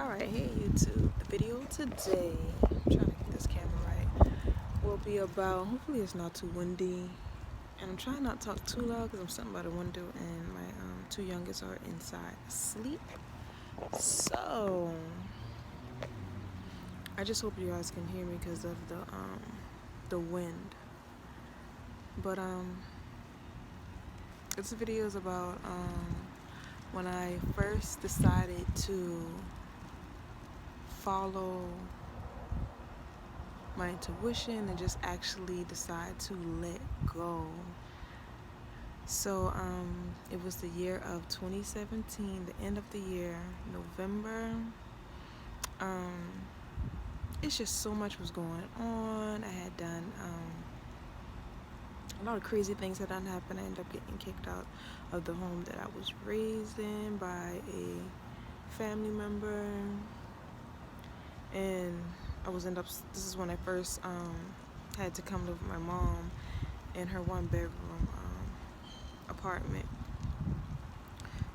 Alright, hey YouTube. The video today, I'm trying to get this camera right, will be about, hopefully it's not too windy, and I'm trying not to talk too loud because I'm sitting by the window and my two youngest are inside asleep. So, I just hope you guys can hear me because of the wind. But this video is about when I first decided to follow my intuition and just actually decide to let go. So it was the year of 2017, the end of the year, November. It's just so much was going on. I had done a lot of crazy things that done happen. I ended up getting kicked out of the home that I was raised in by a family member, and this is when I first had to come live with my mom in her 1-bedroom apartment.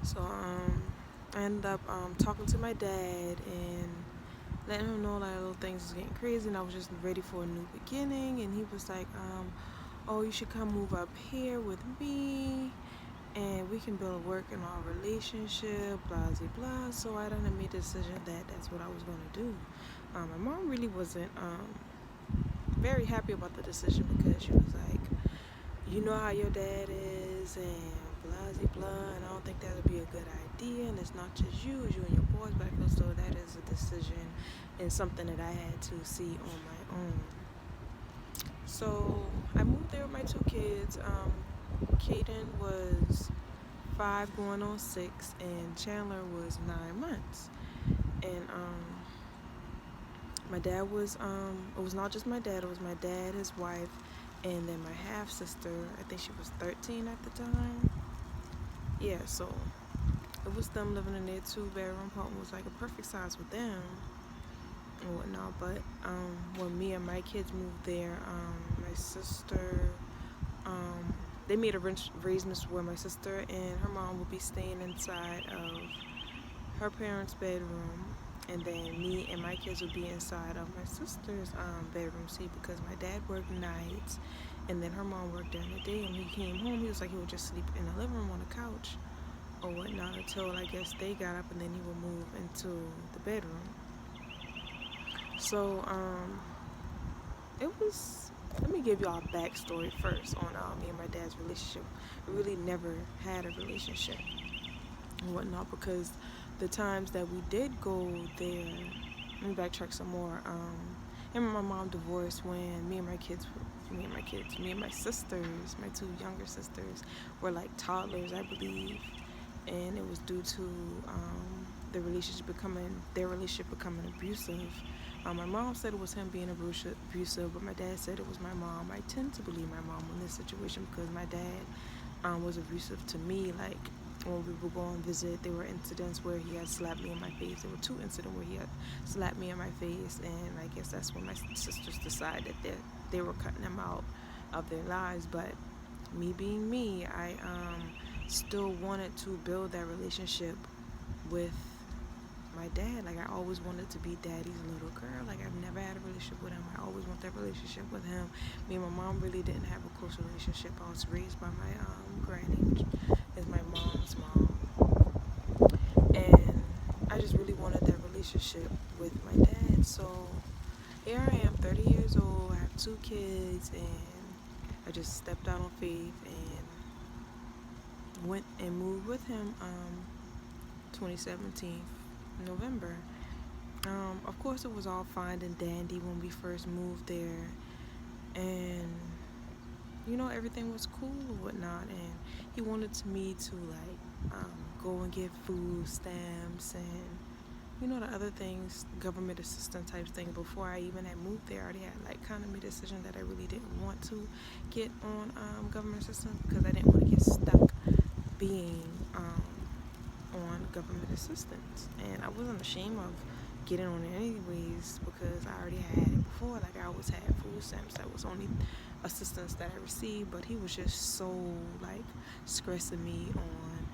So I ended up talking to my dad and letting him know that little things was getting crazy and I was just ready for a new beginning. And he was like, oh, you should come move up here with me and we can build work in our relationship, blah, blah, blah. So I done made the decision that that's what I was going to do. My mom really wasn't very happy about the decision because she was like, you know how your dad is and blah, blah, blah, and I don't think that would be a good idea, and it's not just you, it's you and your boys, but I feel so that is a decision and something that I had to see on my own. So I moved there with my two kids. Kaden was 5 going on 6 and Chandler was 9 months. And my dad was it was not just my dad, it was my dad, his wife, and then my half sister. I think she was 13 at the time. Yeah, so it was them living in their 2-bedroom apartment. It was like a perfect size with them and whatnot. But when me and my kids moved there, my sister, they made arrangements where my sister and her mom would be staying inside of her parents' bedroom, and then me and my kids would be inside of my sister's bedroom. See, because my dad worked nights and then her mom worked during the day, and when he came home, he was like he would just sleep in the living room on the couch or whatnot until I guess they got up, and then he would move into the bedroom. So it was, let me give y'all a backstory first on me and my dad's relationship. We really never had a relationship and whatnot, because the times that we did go there, let me backtrack some more. Him and my mom divorced when me and my sisters, my 2 younger sisters, were like toddlers, I believe, and it was due to their relationship becoming abusive. My mom said it was him being abusive, but my dad said it was my mom. I tend to believe my mom in this situation because my dad was abusive to me. Like, when we would go on visit, there were incidents where he had slapped me in my face. There were 2 incidents where he had slapped me in my face, and I guess that's when my sisters decided that they were cutting him out of their lives. But me being me, I still wanted to build that relationship with my dad. Like, I always wanted to be daddy's little girl. Like, I've never had a relationship with him. I always want that relationship with him. Me and my mom really didn't have a close relationship. I was raised by my granny, which is my mom's mom, and I just really wanted that relationship with my dad. So here I am, 30 years old, I have 2 kids, and I just stepped out on faith and went and moved with him 2017 November. Of course it was all fine and dandy when we first moved there, and you know, everything was cool and whatnot, and he wanted me to like go and get food stamps and, you know, the other things, government assistance type thing. Before I even had moved there, I already had like kind of made a decision that I really didn't want to get on government assistance, because I didn't want to get stuck being on government assistance, and I wasn't ashamed of getting on it anyways because I already had it before. Like, I always had food stamps. That was only assistance that I received, but he was just so like stressing me on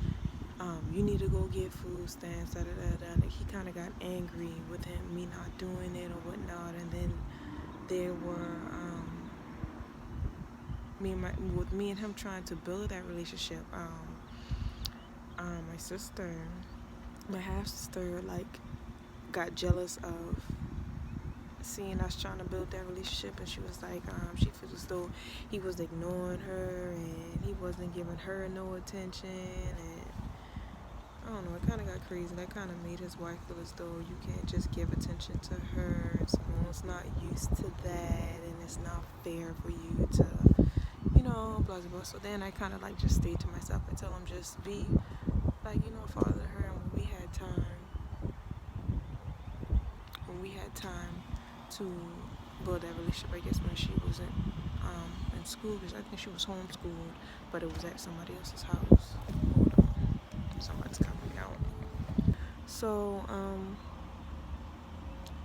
you need to go get food stamps, da da da da. And like he kind of got angry with me not doing it or whatnot. And then there were me and him trying to build that relationship. My sister, my half sister, like got jealous of seeing us trying to build that relationship, and she was like, she feels as though he was ignoring her and he wasn't giving her no attention, and I don't know, it kind of got crazy. That kind of made his wife feel as though you can't just give attention to her. Someone's not used to that, and it's not fair for you to, blah, blah, blah. So then I kind of like just stayed to myself and tell him just be like, father to her. And when we had time to build that relationship, I guess when she wasn't in school, because I think she was homeschooled, but it was at somebody else's house. Hold on, somebody's coming out. So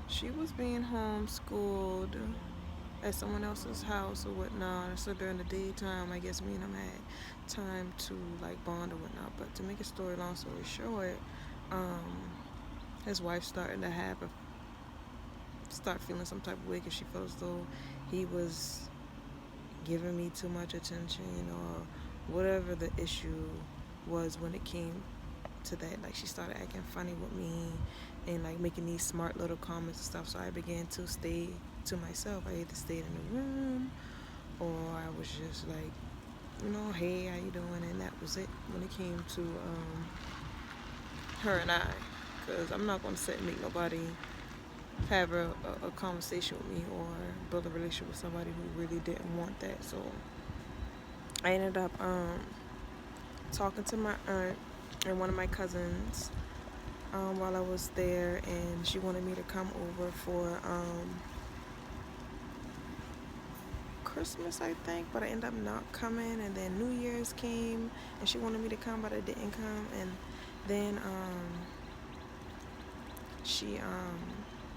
she was being homeschooled at someone else's house or whatnot. So during the daytime, I guess me and him had time to like bond or whatnot. But to make a story long story short, his wife started to start feeling some type of way because she felt as though he was giving me too much attention, or whatever the issue was when it came to that. Like she started acting funny with me and like making these smart little comments and stuff. So I began to stay to myself. I either stayed in the room or I was just like, hey, how you doing? And that was it when it came to her and I, because I'm not going to sit and make nobody have a conversation with me or build a relationship with somebody who really didn't want that. So I ended up talking to my aunt and one of my cousins while I was there, and she wanted me to come over for Christmas, I think, but I ended up not coming. And then New Year's came and she wanted me to come, but I didn't come. And then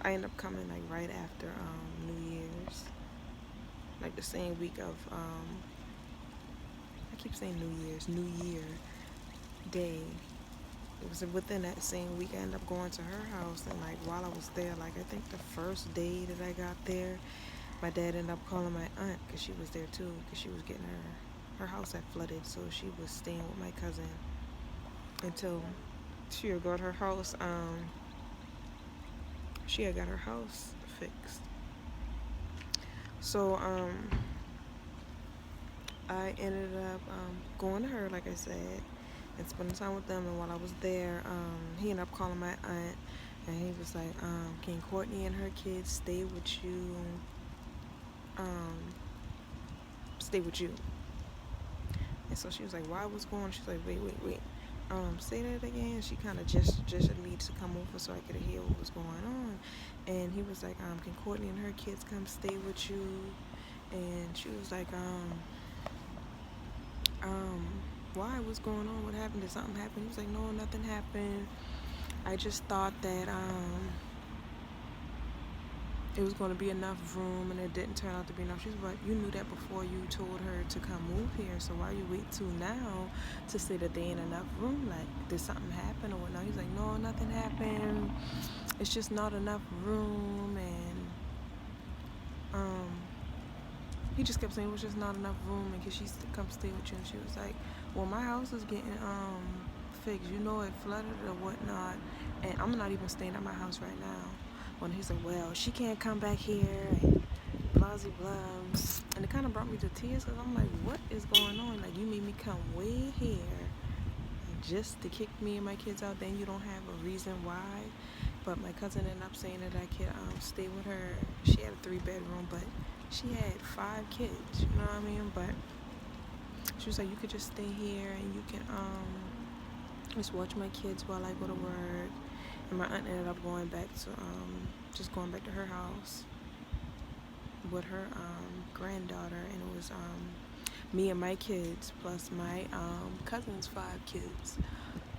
I ended up coming like right after New Year's, like the same week of I keep saying New Year Day. It was within that same week I ended up going to her house, and like while I was there, like I think the first day that I got there, my dad ended up calling my aunt because she was there too, because she was getting her house had flooded, so she was staying with my cousin until she had got her house fixed. So I ended up going to her, like I said, and spending time with them. And while I was there, he ended up calling my aunt, and he was like, can Courtney and her kids stay with you? And so she was like, why, what's going on? She's like, wait. Say that again. She kind of gestured me to come over so I could hear what was going on. And he was like, can Courtney and her kids come stay with you? And she was like, why? What's going on? What happened? Did something happen? He was like, no, nothing happened. I just thought that it was going to be enough room, and it didn't turn out to be enough. She was like, you knew that before you told her to come move here, so why you wait till now to say that there ain't enough room? Like, did something happen or whatnot? He's like, no, nothing happened. It's just not enough room. And he just kept saying it was just not enough room, and could she come stay with you? And she was like, well, my house is getting fixed. It flooded or whatnot, and I'm not even staying at my house right now. When he's like, well, she can't come back here, and blah, blah, blah. And it kind of brought me to tears, because I'm like, what is going on? Like, you made me come way here just to kick me and my kids out, then you don't have a reason why. But my cousin ended up saying that I could stay with her. She had a 3-bedroom, but she had 5 kids, you know what I mean? But she was like, you could just stay here, and you can just watch my kids while I go to work. And my aunt ended up going back to her house with her granddaughter, and it was me and my kids plus my cousin's 5 kids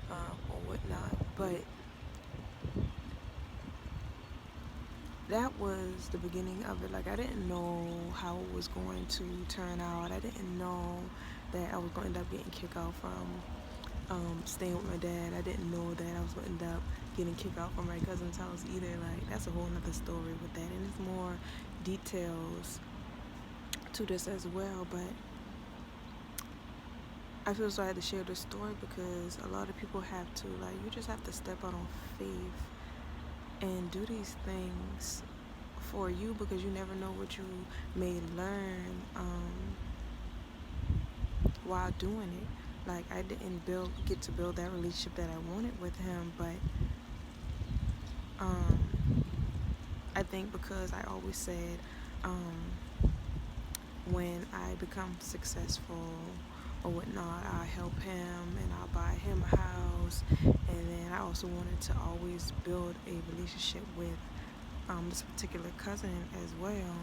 or whatnot. But that was the beginning of it. Like, I didn't know how it was going to turn out. I didn't know that I was going to end up getting kicked out from staying with my dad. I didn't know that I was going to end up getting kicked out from my cousin's house either. Like, that's a whole nother story with that, and there's more details to this as well. But I feel so I had to share this story because a lot of people have to, like, you just have to step out on faith and do these things for you, because you never know what you may learn while doing it. Like, I didn't get to build that relationship that I wanted with him, but I think because I always said when I become successful or whatnot, I'll help him and I'll buy him a house. And then I also wanted to always build a relationship with this particular cousin as well.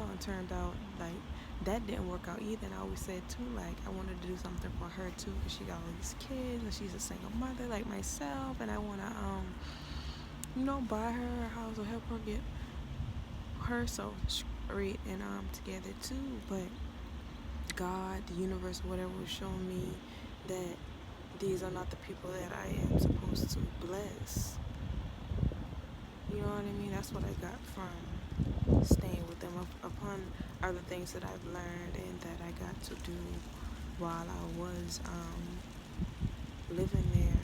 And turned out like that didn't work out either. And I always said too, like, I wanted to do something for her too, because she got all these kids and she's a single mother like myself, and I want to buy her a house or help her get herself straight and together too. But God, the universe, whatever, was showing me that these are not the people that I am supposed to bless. You know what I mean? That's what I got from staying with them, upon other things that I've learned and that I got to do while I was living there.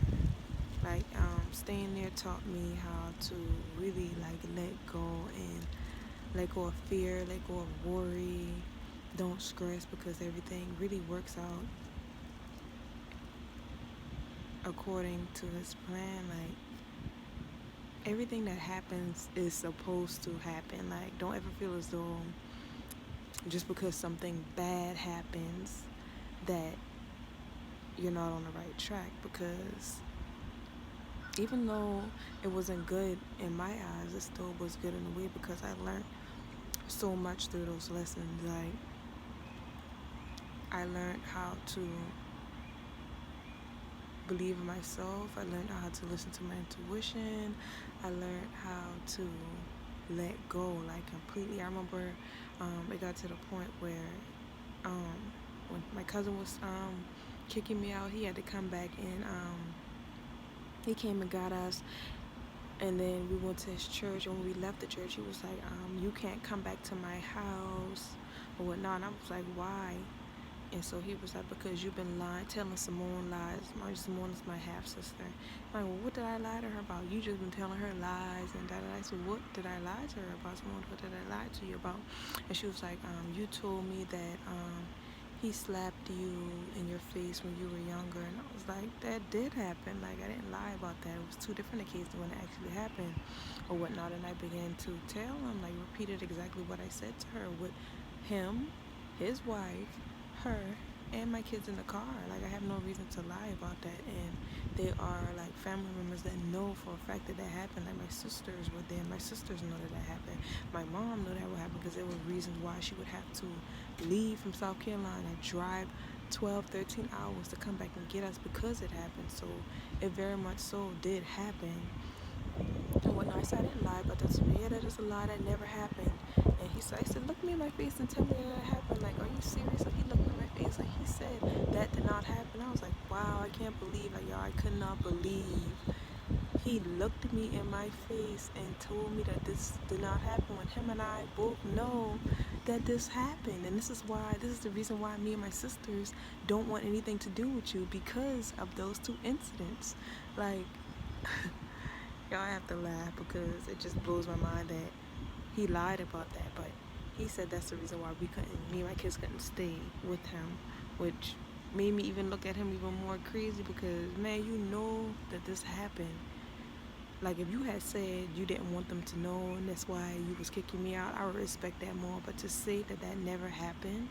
Like, staying there taught me how to really, like, let go of fear, let go of worry. Don't stress, because everything really works out according to his plan. Like, everything that happens is supposed to happen. Like, don't ever feel as though just because something bad happens that you're not on the right track, because even though it wasn't good in my eyes, it still was good in a way, because I learned so much through those lessons. Like, I learned how to believe in myself. I learned how to listen to my intuition. I learned how to let go, like, completely. I remember it got to the point where when my cousin was kicking me out, he had to come back, and he came and got us, and then we went to his church. And when we left the church, he was like, you can't come back to my house or whatnot. And I was like, why? And so he was like, because you've been lying, telling Simone lies. Simone is my half-sister. I'm like, well, what did I lie to her about? You just been telling her lies and da-da-da. So what did I lie to her about? Simone, what did I lie to you about? And she was like, you told me that he slapped you in your face when you were younger. And I was like, that did happen. Like, I didn't lie about that. It was two different occasions when it actually happened or whatnot. And I began to tell him, like, repeated exactly what I said to her with him, his wife, her, and my kids in the car. Like, I have no reason to lie about that. And they are like family members that know for a fact that happened. Like, my sisters were there. My sisters know that happened. My mom knew that would happen, because there were reasons why she would have to leave from South Carolina, drive 12, 13 hours to come back and get us, because it happened. So it very much so did happen. And whatnot. I said, I didn't lie about that. So yeah, that is a lie. That never happened. And I said, look me in my face and tell me that happened. Like, are you serious? And he looked me in my face, like, he said that did not happen. I was like, wow, I can't believe, like, y'all, I could not believe he looked me in my face and told me that this did not happen, when him and I both know that this happened. And this is the reason why me and my sisters don't want anything to do with you, because of those two incidents. Like, y'all, I have to laugh, because it just blows my mind that he lied about that. But he said that's the reason why me and my kids couldn't stay with him, which made me even look at him even more crazy, because, man, you know that this happened. Like, if you had said you didn't want them to know and that's why you was kicking me out, I would respect that more. But to say that never happened,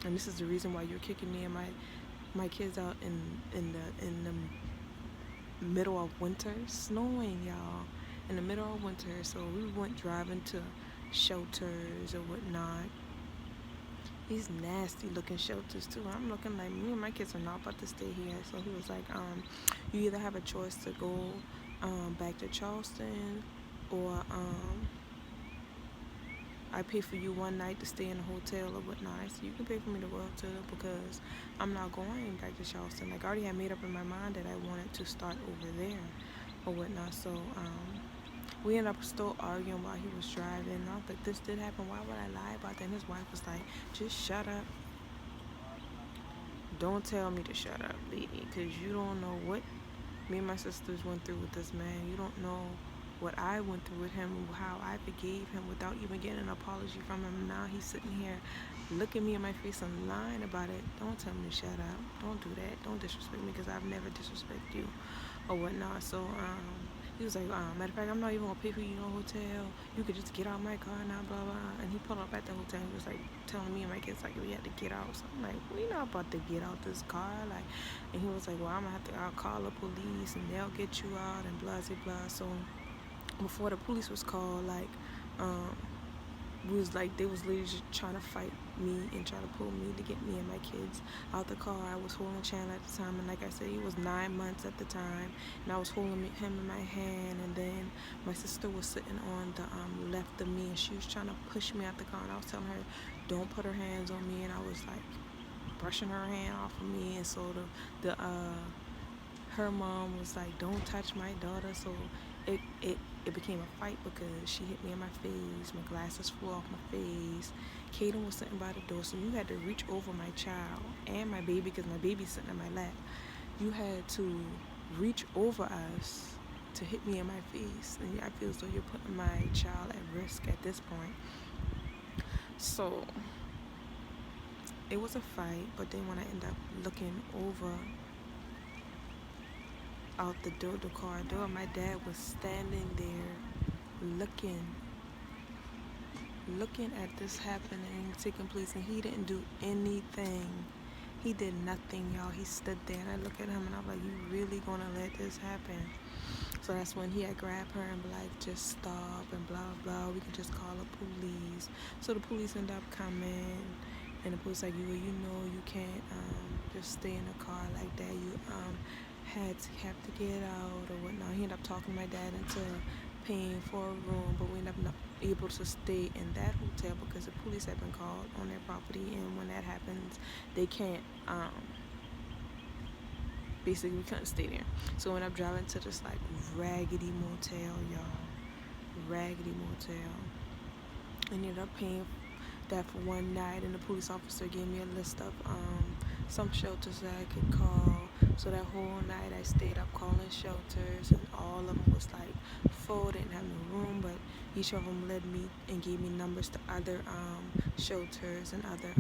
and this is the reason why you're kicking me and my kids out in the middle of winter, snowing, y'all, in the middle of winter. So we went driving to shelters or whatnot. These nasty looking shelters too. I'm looking like, me and my kids are not about to stay here. So he was like, you either have a choice to go back to Charleston, or I pay for you one night to stay in a hotel or whatnot. I said, you can pay for me to go up to because I'm not going back to Charleston. Like, I already had made up in my mind that I wanted to start over there or whatnot. So we ended up still arguing while he was driving. I was like, this did happen. Why would I lie about that? And his wife was like, just shut up. Don't tell me to shut up, lady, because you don't know what me and my sisters went through with this man. You don't know what I went through with him, how I forgave him without even getting an apology from him. Now he's sitting here looking me in my face and lying about it. Don't tell me to shut up. Don't do that. Don't disrespect me because I've never disrespected you or whatnot. So he was like, matter of fact, I'm not even gonna pay for you no hotel. You could just get out my car now, blah blah. And he pulled up at the hotel and was like telling me and my kids like we had to get out. So I'm like, we not about to get out this car, like. And he was like, well, I'll call the police and they'll get you out and blah blah blah. So before the police was called, like, they was literally just trying to fight me and try to pull me to get me and my kids out the car. I was holding Chandler at the time, and like I said, he was 9 months at the time, and I was holding him in my hand, and then my sister was sitting on the left of me, and she was trying to push me out the car, and I was telling her, don't put her hands on me, and I was like brushing her hand off of me, and so her mom was like, don't touch my daughter. So it became a fight because she hit me in my face, my glasses flew off my face. Kaden was sitting by the door, so you had to reach over my child and my baby because my baby's sitting in my lap. You had to reach over us to hit me in my face, and I feel as though you're putting my child at risk at this point. So it was a fight, but then when I ended up looking over out the car door, my dad was standing there looking at this happening, taking place, and he didn't do anything. He did nothing, y'all. He stood there, and I look at him, and I'm like, you really gonna let this happen? So that's when he had grabbed her and be like, just stop, and blah, blah, we can just call the police. So the police ended up coming, and the police like, you you can't just stay in the car like that. You have to get out or whatnot. He ended up talking my dad into paying for a room, but we ended up not able to stay in that hotel because the police had been called on their property, and when that happens, they can't basically we couldn't stay there. So we ended up driving to this like raggedy motel, y'all. Raggedy motel. And ended up paying that for one night, and the police officer gave me a list of some shelters that I could call. So that whole night I stayed up calling shelters, and all of them was like full, didn't have no room, but each of them led me and gave me numbers to other shelters and other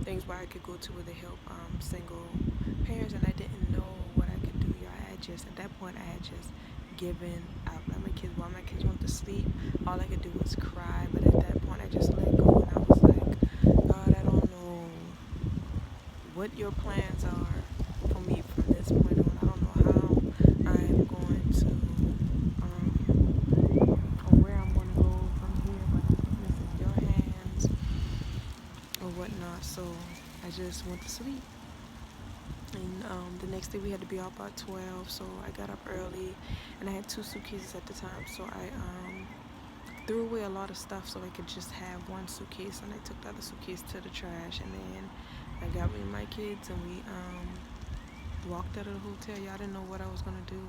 things where I could go to where they help single parents, and I didn't know what I could do, y'all. At that point I had just given up. Like while my kids went to sleep, all I could do was cry, but at that point I just let go, and I was like, God, I don't know what your plans are for me from this point on. I don't know how I'm going to or where I'm going to go from here, but I'm putting this in your hands or whatnot. So I just went to sleep, and the next day we had to be out by 12, so I got up early, and I had 2 suitcases at the time, so I threw away a lot of stuff so I could just have one suitcase, and I took the other suitcase to the trash, and then I got me and my kids, and we walked out of the hotel. Y'all didn't know what I was gonna do.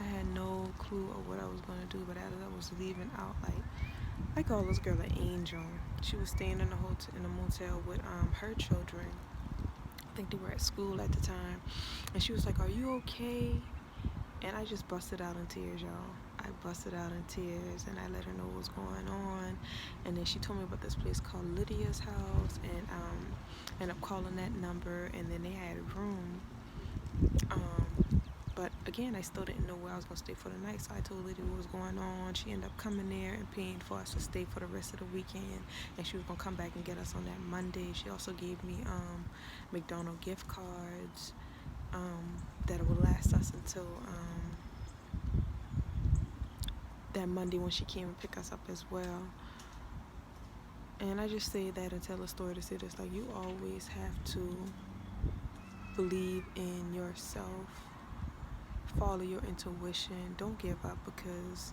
I had no clue of what I was gonna do, but as I was leaving out, like, I call this girl an angel. She was staying in a motel with her children. I think they were at school at the time, and she was like, "Are you okay?" And I just busted out in tears, y'all. I busted out in tears, and I let her know what was going on. And then she told me about this place called Lydia's house, and ended up calling that number, and then they had a room. But again, I still didn't know where I was gonna stay for the night, so I told Lydia what was going on. She ended up coming there and paying for us to stay for the rest of the weekend, and she was gonna come back and get us on that Monday. She also gave me McDonald's gift cards that would last us until that Monday when she came and pick us up as well. And I just say that and tell a story to say this, like, you always have to believe in yourself, follow your intuition, don't give up, because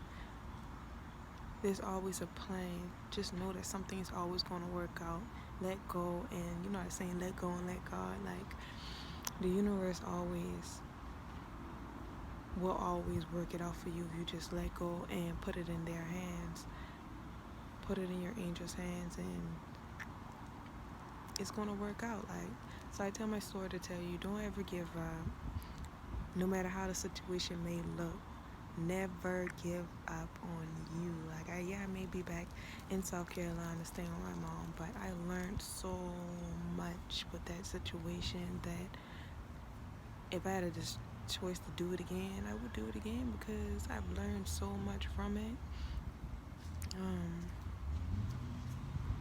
there's always a plan. Just know that something's always going to work out. Let go, and you know what I'm saying, let go and let God. Like, the universe will always work it out for you if you just let go and put it in their hands. Put it in your angel's hands, and it's gonna work out. Like, so I tell my story to tell you, don't ever give up. No matter how the situation may look, never give up on you. Like, I may be back in South Carolina staying with my mom, but I learned so much with that situation that if I had a choice to do it again, I would do it again, because I've learned so much from it.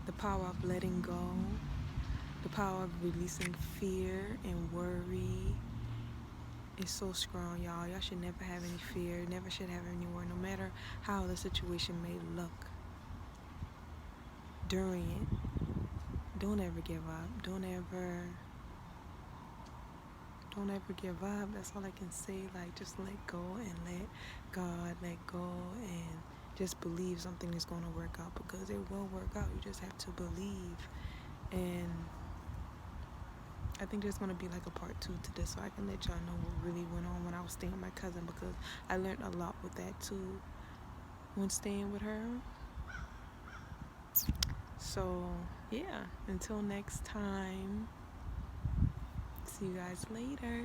The power of letting go, the power of releasing fear and worry is so strong, y'all. Y'all should never have any fear, never should have any worry, no matter how the situation may look during it. Don't ever give up. Don't ever give up. That's all I can say. Like, just let go and let God, let go, and just believe something is going to work out, because it will work out. You just have to believe. And I think there's going to be like a part 2 to this, so I can let y'all know what really went on when I was staying with my cousin, because I learned a lot with that too when staying with her. So yeah, until next time, see you guys later.